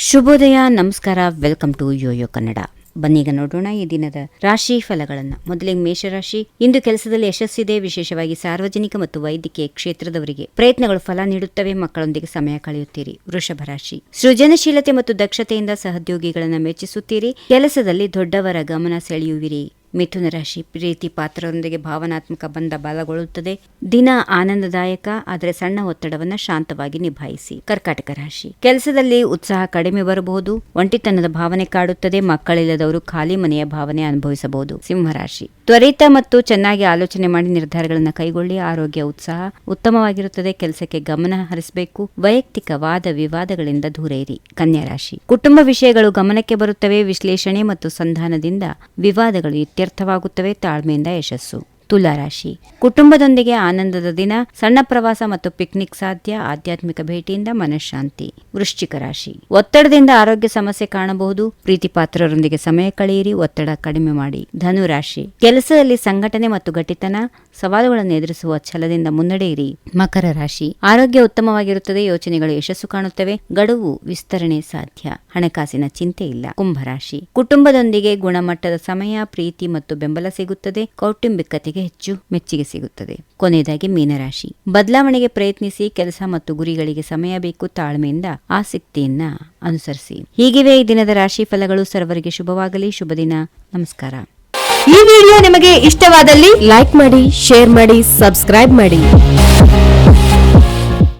ಶುಭೋದಯ, ನಮಸ್ಕಾರ. Welcome to Yoyo Kannada. ಬನ್ನೀಗ ನೋಡೋಣ ಈ ದಿನದ ರಾಶಿ ಫಲಗಳನ್ನು. ಮೊದಲಿಗೆ ಮೇಷರಾಶಿ. ಇಂದು ಕೆಲಸದಲ್ಲಿ ಯಶಸ್ಸಿದೆ. ವಿಶೇಷವಾಗಿ ಸಾರ್ವಜನಿಕ ಮತ್ತು ವೈದ್ಯಕೀಯ ಕ್ಷೇತ್ರದವರಿಗೆ ಪ್ರಯತ್ನಗಳು ಫಲ ನೀಡುತ್ತವೆ. ಮಕ್ಕಳೊಂದಿಗೆ ಸಮಯ ಕಳೆಯುತ್ತೀರಿ. ವೃಷಭ ರಾಶಿ. ಸೃಜನಶೀಲತೆ ಮತ್ತು ದಕ್ಷತೆಯಿಂದ ಸಹೋದ್ಯೋಗಿಗಳನ್ನು ಮೆಚ್ಚಿಸುತ್ತೀರಿ. ಕೆಲಸದಲ್ಲಿ ದೊಡ್ಡವರ ಗಮನ ಸೆಳೆಯುವಿರಿ. ಮಿಥುನ ರಾಶಿ. ಪ್ರೀತಿ ಪಾತ್ರರೊಂದಿಗೆ ಭಾವನಾತ್ಮಕ ಬಂಧ ಬಲಗೊಳ್ಳುತ್ತದೆ. ದಿನ ಆನಂದದಾಯಕ, ಆದರೆ ಸಣ್ಣ ಒತ್ತಡವನ್ನು ಶಾಂತವಾಗಿ ನಿಭಾಯಿಸಿ. ಕರ್ಕಾಟಕ ರಾಶಿ. ಕೆಲಸದಲ್ಲಿ ಉತ್ಸಾಹ ಕಡಿಮೆ ಬರಬಹುದು. ಒಂಟಿತನದ ಭಾವನೆ ಕಾಡುತ್ತದೆ. ಮಕ್ಕಳಿಲ್ಲದವರು ಖಾಲಿ ಮನೆಯ ಭಾವನೆ ಅನುಭವಿಸಬಹುದು. ಸಿಂಹರಾಶಿ. ತ್ವರಿತ ಮತ್ತು ಚೆನ್ನಾಗಿ ಆಲೋಚನೆ ಮಾಡಿ ನಿರ್ಧಾರಗಳನ್ನು ಕೈಗೊಳ್ಳಿ. ಆರೋಗ್ಯ ಉತ್ಸಾಹ ಉತ್ತಮವಾಗಿರುತ್ತದೆ. ಕೆಲಸಕ್ಕೆ ಗಮನ ಹರಿಸಬೇಕು. ವೈಯಕ್ತಿಕ ವಾದ ವಿವಾದಗಳಿಂದ ದೂರ ಇರಿ. ಕನ್ಯಾ ರಾಶಿ. ಕುಟುಂಬ ವಿಷಯಗಳು ಗಮನಕ್ಕೆ ಬರುತ್ತವೆ. ವಿಶ್ಲೇಷಣೆ ಮತ್ತು ಸಂಧಾನದಿಂದ ವಿವಾದಗಳು ಇತ್ಯರ್ಥವಾಗುತ್ತವೆ. ತಾಳ್ಮೆಯಿಂದ ಯಶಸ್ಸು. ತುಲಾ ರಾಶಿ. ಕುಟುಂಬದೊಂದಿಗೆ ಆನಂದದ ದಿನ. ಸಣ್ಣ ಪ್ರವಾಸ ಮತ್ತು ಪಿಕ್ನಿಕ್ ಸಾಧ್ಯ. ಆಧ್ಯಾತ್ಮಿಕ ಭೇಟಿಯಿಂದ ಮನಃಶಾಂತಿ. ವೃಶ್ಚಿಕ ರಾಶಿ. ಒತ್ತಡದಿಂದ ಆರೋಗ್ಯ ಸಮಸ್ಯೆ ಕಾಣಬಹುದು. ಪ್ರೀತಿ ಪಾತ್ರರೊಂದಿಗೆ ಸಮಯ ಕಳೆಯಿರಿ. ಒತ್ತಡ ಕಡಿಮೆ ಮಾಡಿ. ಧನು ರಾಶಿ. ಕೆಲಸದಲ್ಲಿ ಸಂಘಟನೆ ಮತ್ತು ಗಟ್ಟಿತನ. ಸವಾಲುಗಳನ್ನು ಎದುರಿಸುವ ಛಲದಿಂದ ಮುನ್ನಡೆಯಿರಿ. ಮಕರ ರಾಶಿ. ಆರೋಗ್ಯ ಉತ್ತಮವಾಗಿರುತ್ತದೆ. ಯೋಚನೆಗಳು ಯಶಸ್ಸು ಕಾಣುತ್ತವೆ. ಗಡುವು ವಿಸ್ತರಣೆ ಸಾಧ್ಯ. ಹಣಕಾಸಿನ ಚಿಂತೆ ಇಲ್ಲ. ಕುಂಭರಾಶಿ. ಕುಟುಂಬದೊಂದಿಗೆ ಗುಣಮಟ್ಟದ ಸಮಯ, ಪ್ರೀತಿ ಮತ್ತು ಬೆಂಬಲ ಸಿಗುತ್ತದೆ. ಕೌಟುಂಬಿಕತೆಗೆ ಹೆಚ್ಚು ಮೆಚ್ಚುಗೆ ಸಿಗುತ್ತದೆ. ಕೊನೆಯದಾಗಿ ಮೀನರಾಶಿ. ಬದಲಾವಣೆಗೆ ಪ್ರಯತ್ನಿಸಿ. ಕೆಲಸ ಮತ್ತು ಗುರಿಗಳಿಗೆ ಸಮಯ ಬೇಕು. ತಾಳ್ಮೆಯಿಂದ ಆಸಕ್ತಿಯನ್ನ ಅನುಸರಿಸಿ. ಹೀಗಿವೆ ಈ ದಿನದ ರಾಶಿ ಫಲಗಳು. ಸರ್ವರಿಗೆ ಶುಭವಾಗಲಿ. ಶುಭ ದಿನ. ನಮಸ್ಕಾರ. ಈ ವಿಡಿಯೋ ನಿಮಗೆ ಇಷ್ಟವಾದಲ್ಲಿ ಲೈಕ್ ಮಾಡಿ, ಶೇರ್ ಮಾಡಿ, ಸಬ್ಸ್ಕ್ರೈಬ್ ಮಾಡಿ.